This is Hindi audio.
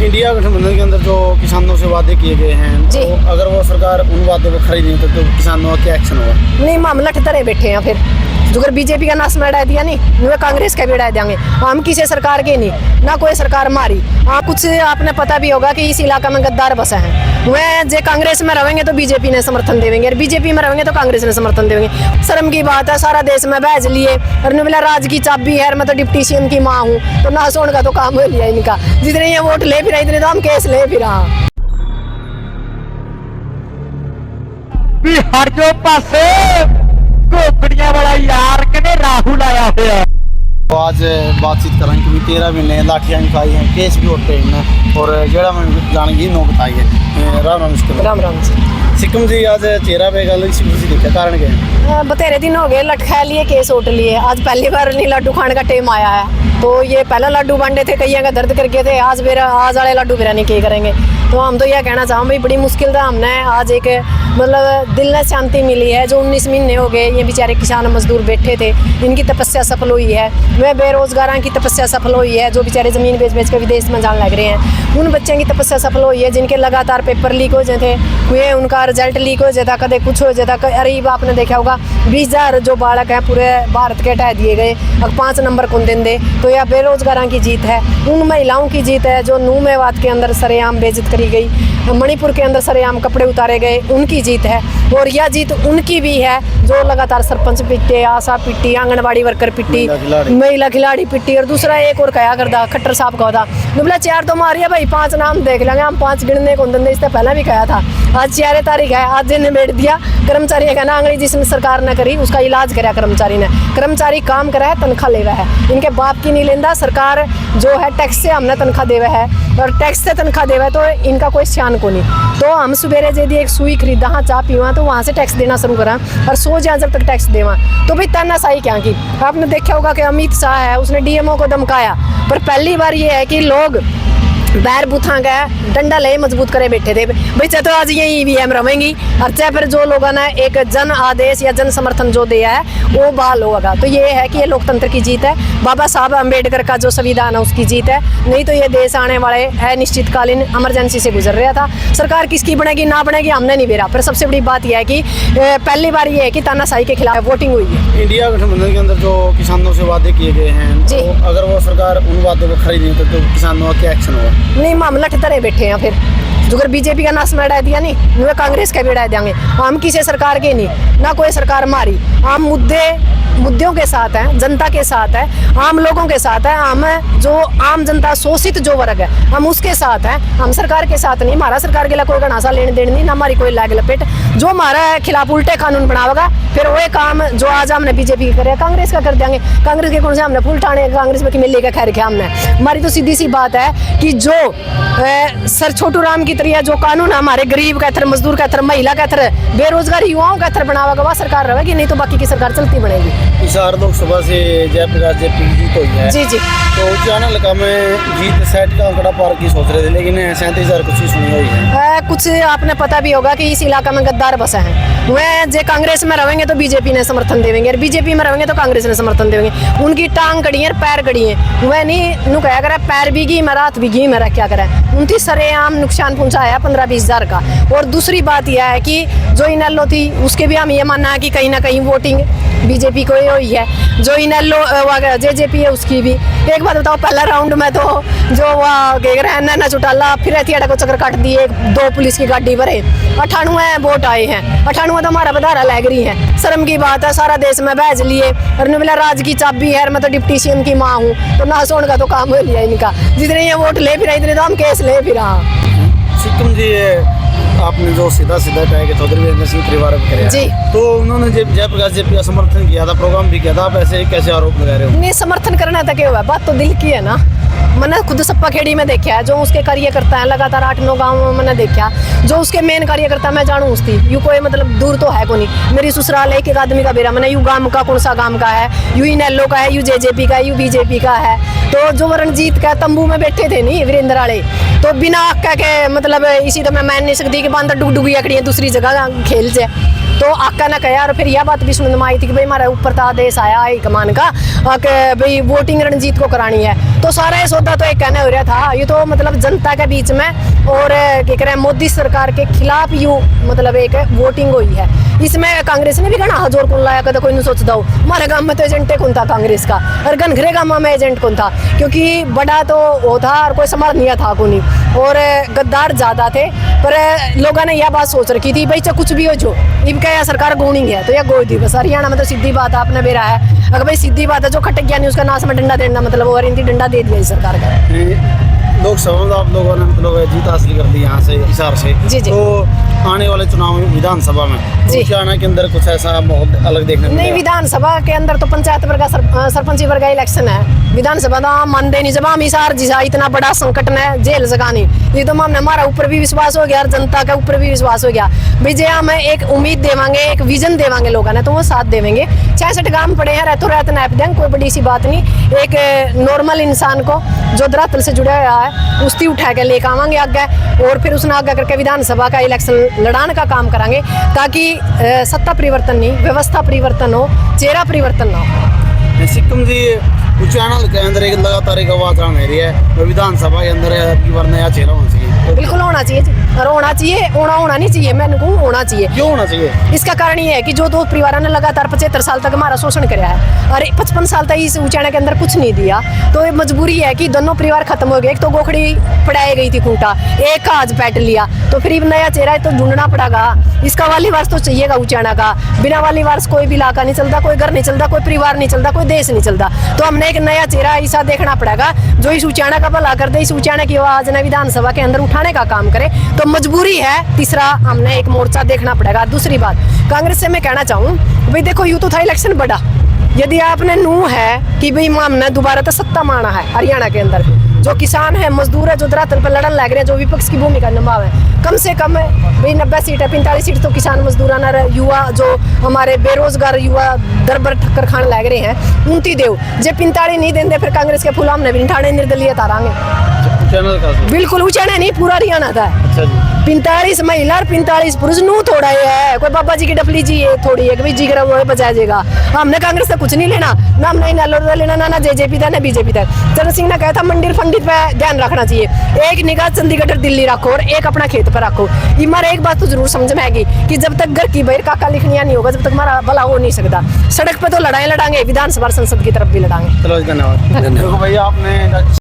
इंडिया गठबंधन के अंदर जो किसानों से वादे किए गए हैं, जी। तो अगर वो सरकार उन वादों को खरीद नहीं तो किसानों का क्या एक्शन होगा? नहीं, मामला ठतरे बैठे हैं फिर। जो अगर बीजेपी का नाश में उड़ा दिया नहीं, वे कांग्रेस का भी उड़ा देंगे। हम किसी सरकार के नहीं, ना कोई सरकार मारी। हाँ, कुछ आपने पता भी होगा कि इस इलाका में गद्दार बसे हैं। वह जे कांग्रेस में रहेंगे तो बीजेपी ने समर्थन देंगे, और बीजेपी में रहेंगे तो कांग्रेस ने समर्थन देंगे। शर्म की बात है, सारा देश में बैज लिए और बोला राज की चाबी है, मैं तो डिप्टी सीएम की माँ हूँ, तो ना सोन का तो काम हो लिया इनका। जितने ये वोट ले फिर इतने तो हम केस ले फिर। भी हर जो पासे घोकड़ियां वाला यार कने राहुल आया हुआ। तो आज बातचीत करेंगे क्योंकि 13 महीने लाठियां खाई हैं, केस भी होते हैं और जेड़ा मैं जानेगी नो बताई है। राम राम मुश्किल राम राम जी। सिक्कम जी आज चेहरा पे गल देखा कारण क्या है? बतेरे दिन हो गए लट खा लिए, केस उठ लिए। आज पहली बार नहीं लड्डू खाने का टाइम आया है, तो ये पहला लड्डू बांटे थे, कईया का दर्द करके थे। आज वाले लड्डू फिर नहीं क्या करेंगे। तो हम तो यह कहना चाहूँ भाई, बड़ी मुश्किल था। हमने आज एक मतलब दिल में शांति मिली है। जो 19 महीने हो गए ये बेचारे किसान मजदूर बैठे थे, इनकी तपस्या सफल हुई है। वह बेरोजगारों की तपस्या सफल हुई है, जो बेचारे ज़मीन बेच बेच कर विदेश में जाने लग रहे हैं। उन बच्चों की तपस्या सफल हुई है जिनके लगातार पेपर लीक हो जाते हुए, उनका रिजल्ट लीक हो जाता, कदे कुछ हो जाता। अरे आपने देखा होगा 20,000 जो बालक हैं पूरे भारत के हटा दिए गए, अब 5 नंबर कौन दे। तो यह बेरोजगारों की जीत है, उन महिलाओं की जीत है जो नूह मेवात के अंदर सरेआम बेइज्जत करी गई, मणिपुर के अंदर सरेआम कपड़े उतारे गए, उनकी जीत है। और यह जीत उनकी भी है जो लगातार सरपंच पिटे, आशा पिटी, आंगनबाड़ी वर्कर पिटी, महिला खिलाड़ी पिटी। और दूसरा एक और कहा करदा खट्टर साहब का होता दुबला 4 तो मारिया भाई, 5 नाम देख लेंगे हम, 5 गिनने को दंदे। इससे पहले भी कहा था। आज 4 तारीख है, आज ने बैठ दिया कर्मचारी है ना अंग्रेजी जिसने सरकार ने करी उसका इलाज करा कर्मचारी ने। कर्मचारी काम करा है, तनख्वाह ले है, इनके बाप की नहीं लेंदा। सरकार जो है टैक्स से हमने तनख्वाह देवे है, और टैक्स से तनख्वाह देवे तो इनका कोई शान को नहीं। तो हम सवेरे यदि एक सुई खरीदा, हाँ चाह पीवा, तो वहाँ से टैक्स देना शुरू करा और सो जाए जब तक टैक्स देवा। तो भाई तानाशाही क्या की। आपने देखा होगा कि अमित शाह है, उसने डीएमओ को धमकाया, पर पहली बार ये है कि लोग बैर बुथा गया डंडा ले मजबूत करे बैठे थे भाई। चाहे तो आज ये ईवीएम रमेंगी, और चाहे फिर जो लोगों ने एक जन आदेश या जन समर्थन जो दिया है वो बहाल होगा। तो ये है कि ये लोकतंत्र की जीत है, बाबा साहब अम्बेडकर का जो संविधान है उसकी जीत है। नहीं तो ये देश आने वाले अनिश्चितकालीन इमरजेंसी से गुजर रहा था। सरकार किसकी बनेगी ना बनेगी हमने नहीं बेरा। पर सबसे बड़ी बात यह है कि पहली बार ये है कि तानाशाही के खिलाफ वोटिंग हुई है। इंडिया गठबंधन के अंदर जो किसानों से वादे किए गए हैं, जी। तो अगर वो सरकार उन वादों को खरीद नहीं तो किसानों का क्या एक्शन होगा? नहीं, मामला ठतरे बैठे हैं फिर। जो अगर बीजेपी का नाश में उड़ा दिया नहीं, वे कांग्रेस का भी उड़ा देंगे। हम किसी सरकार के नहीं, ना कोई सरकार मारी। हम मुद्दों के साथ हैं, जनता के साथ है, आम लोगों के साथ है। हम जो आम जनता शोषित जो वर्ग है हम उसके साथ हैं, हम सरकार के साथ नहीं। हमारा सरकार के लिए कोई घनासा लेने देने नहीं, ना हमारी कोई लाग लपेट। जो हमारा खिलाफ उल्टे कानून बनावेगा फिर वही काम जो आज हमने बीजेपी का करे कांग्रेस का कर देंगे। कांग्रेस के कौन से हमने फूल ठाने कांग्रेस में मिलने का खैर क्या हमने। हमारी तो सीधी सी बात है कि जो सर छोटू राम की तरह जो कानून हमारे गरीब का थर, मजदूर का थर, महिला का थर, बेरोजगार युवाओं का थर बनावेगा वह सरकार रहेगी, नहीं तो बाकी की सरकार चलती बनेगी। हिसार लोकसभा से जयप्रकाश जेपी की जीत हुई है। जी जी। तो जाना लगा में जीत सेट का आंकड़ा पार की सोच रहे थे, लेकिन 37,000 कुछ ही सुनी हुई है। कुछ आपने पता भी होगा कि इस इलाका में गद्दार बसे हैं। वह जे कांग्रेस में रहेंगे तो बीजेपी ने समर्थन देंगे, और बीजेपी में रहेंगे तो कांग्रेस ने समर्थन देंगे। उनकी टांग कड़ी है, पैर कड़ी है। वह नहीं नु कहा करे पैर भी घी में रात भी घी में क्या करे। उनकी सरेआम नुकसान पहुंचाया 15-20 हज़ार का। और दूसरी बात यह है कि जो इनेलो थी उसके भी हम ये मानना है कि कहीं ना कहीं वोटिंग बीजेपी को ही हुई है। जो इनेलो जेजेपी है उसकी भी। एक बात बताओ, पहला राउंड में तो जो वह चुटाला फिर एथियाड़ा को चक्कर काट दिए, 2 पुलिस की गाड़ी भरे, 98 वोट आए हैं। 98 तो हमारा बधारा लग रही है। शर्म की बात है, सारा देश में बैज लिए और बोला राज की चाबी है, मैं तो डिप्टी सीएम की माँ हूँ, तो ना सोन का तो काम हो लिया इनका। जितने ये वोट ले फिर इतने तो हम केस ले फिर। सिक्किम जी आपने जो सीधा टैग चौधरी वीरेंद्र सिंह परिवार में कराया जी, तो उन्होंने जयप्रकाश जेपी का समर्थन किया था, प्रोग्राम भी किया था, आप ऐसे कैसे आरोप लगा रहे हो? नहीं, समर्थन करना था क्या हुआ, बात तो दिल की है ना। मैंने खुद सप्पा खेड़ी में देखा है, जो उसके कार्यकर्ता है लगातार 8-9 गाँव में मैंने देखा, जो उसके मेन कार्यकर्ता मैं जानूँ उसकी यू कोई मतलब दूर तो है को नहीं। मेरी ससुराल एक आदमी का बेरा, मैंने यू गाँव का कौन सा गाँव का है, यू इनेलो का है, यू जेजेपी का है, यू बीजेपी का है। तो जो रणजीत का तंबू में बैठे थे नहीं वीरेंद्र वाले, तो बिना कह के मतलब इसी तो मैं मान नहीं सकती कि बांधा डुग डुगी अकड़ी दूसरी जगह खेल से तो आका ने कहा, और फिर यह बात भी सुनने में आई थी कि भाई हमारे ऊपर तो आदेश आया है कमान का कि भाई वोटिंग रणजीत को करानी है। तो सारा ये सौदा तो एक कहना हो रहा था, ये तो मतलब जनता के बीच में और क्या करें मोदी सरकार के खिलाफ यू मतलब एक वोटिंग हुई है। इसमें कांग्रेस ने भी घना हजोर कौन लाया, कदा कोई नहीं सोचता हो। हमारे गांव में तो एजेंट कौन था कांग्रेस का, और घनघरे गांव में एजेंट कौन था, क्योंकि बड़ा तो वो था और कोई संभाल नहीं था को नहीं, और गद्दार ज्यादा थे। पर लोगों ने यह बात सोच रखी थी भाई चाहे कुछ भी हो जो इब क्या सरकार गोनी है तो यह गोई दी बस। हरियाणा में तो सीधी बात आपने बेरा है, अगर भाई सीधी बात है जो खटक गया नहीं उसका नाश में डंडा देना मतलब और इनकी डंडा दे दिया इस सरकार का। लोकसभा में आप लोगों ने मतलब जीत हासिल कर दी यहाँ से हिसार से। जी जी। तो आने वाले चुनाव में विधानसभा में जी। हरियाणा के अंदर कुछ ऐसा माहौल अलग देखने को नहीं, मिलेगा? विधानसभा के अंदर तो पंचायत वर्ग का सरपंची वर्ग का इलेक्शन है। विधानसभा तो हम मानते नहीं, जब हम हिसार जिसा इतना बड़ा संकट में जेल सका नहीं, ये तो हमने हमारा ऊपर भी विश्वास हो गया और जनता का ऊपर भी विश्वास हो गया भाई जे हमें एक उम्मीद देवांगे, एक विजन देवांगे लोगों ने तो वो साथ देवेंगे। 66 गांव पड़े हैं, रहतो रहत नाप देंगे, कोई बड़ी सी बात नहीं। एक नॉर्मल इंसान को जो धरातल से जुड़ा हुआ है उसकी उठा के लेकर आवांगे आगे, और फिर उसने आगे करके विधानसभा का इलेक्शन लड़ाने का काम करांगे, ताकि सत्ता परिवर्तन नहीं व्यवस्था परिवर्तन हो, चेहरा परिवर्तन ना हो। सिक्किम जी चैनल के अंदर एक लगातार एक आवाज आ रही है विधानसभा के अंदर अब की बार नया चेहरा होना चाहिए। बिल्कुल होना चाहिए जी, और होना चाहिए, होना नहीं चाहिए, मैं कहूँ होना चाहिए। क्यों होना चाहिए? इसका कारण ये है कि जो दो परिवारों ने लगातार 75 साल तक हमारा शोषण कराया है और 55 साल तक इस उचाने के अंदर कुछ नहीं दिया, तो ये मजबूरी है कि दोनों परिवार खत्म हो गए। एक तो गोखड़ी पढ़ाई गई थी खूंटा, एक का आज पैट लिया, तो फिर नया चेहरा तो ढूंढना पड़ेगा। इसका वाली वारस तो चाहिएगा उचाना का, बिना वाली वारस कोई भी इलाका नहीं चलता, कोई घर नहीं चलता, कोई परिवार नहीं चलता, कोई देश नहीं चलता। तो हमने एक नया चेहरा ऐसा देखना पड़ेगा जो इस उचाना का भला कर दे, इस उचाना की आवाज ने विधानसभा के अंदर उठाने का काम करे, तो मजबूरी है। तीसरा हमने एक मोर्चा देखना पड़ेगा। दूसरी बात कांग्रेस से मैं कहना चाहूँ भाई देखो यूं तो था इलेक्शन बड़ा, यदि आपने नू है कि भाई हमने दोबारा तो सत्ता माना है हरियाणा के अंदर, जो किसान है मजदूर है जो धरातल पर लड़न लग रहे हैं, जो विपक्ष की भूमिका निभावे, कम से कम भाई 90 सीट है, 45 सीट तो किसान मजदूराना युवा जो हमारे बेरोजगार युवा दर बर ठक्कर खाने लग रहे हैं उनती देव जे 45 नहीं देंगे फिर कांग्रेस के फूल हमने भी ठाणे निर्दलीय तारांगे। चैनल का बिल्कुल उचाने नहीं पूरा हरियाणा था। अच्छा जी। 45 महिला और 45 पुरुष नू थोड़ा ये है, कोई बाबा जी की डफली जी ये थोड़ी है कि भाई जी करा वो बचा जाएगा। हमने कांग्रेस से कुछ नहीं लेना, ना हमने नालोर लेना, ना जेजेपी था ना बीजेपी था। चरण सिंह ने कहा था मंदिर फंडित पे ध्यान रखना चाहिए, एक निगाह चंडीगढ़ और दिल्ली रखो और एक अपना खेत पर रखो। हमारे एक बात तो जरूर समझ में आएगी कि जब तक घर की बहिर काका लिखनिया नहीं होगा, जब तक हमारा भला हो नहीं सकता। सड़क पे तो लड़ाई लड़ांगे, विधानसभा संसद की तरफ भी लड़ांगे। चलो धन्यवाद। देखो भैया आपने